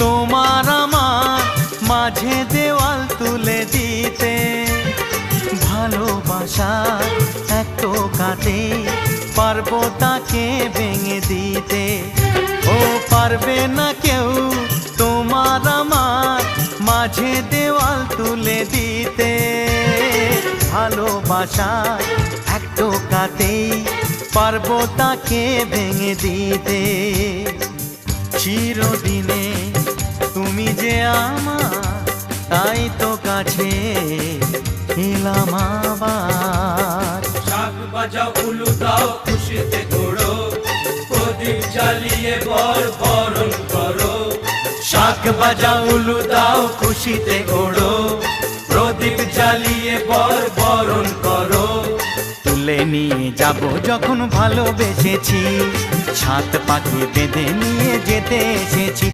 তোমার আমার মাঝে দেওয়াল তুলে দিতে। ভালোবাসা এক টোকাতে পারবো তাকে ভেঙে দিতে। ও পারবে না কেউ তোমার আমার মাঝে দেওয়াল তুলে দিতে। ভালোবাসা এক টোকাতেই পারবো তাকে ভেঙে দিতে। চিরদিনে তুমি যে আমার, তাই তো কাছে এলাম আবার। শাক বাজাও উলু দাও খুশিতে ঘোড়ো, প্রদীপ জ্বালিয়ে বরণ করো। শাক বাজাও উলু দাও খুশিতে ঘোড়ো, প্রদীপ জ্বালিয়ে বরণ করো। তুলে নিয়ে যাব যখন ভালোবেসেছি, ছাদ পাখি বেঁধে নিয়ে যেতে এসেছি।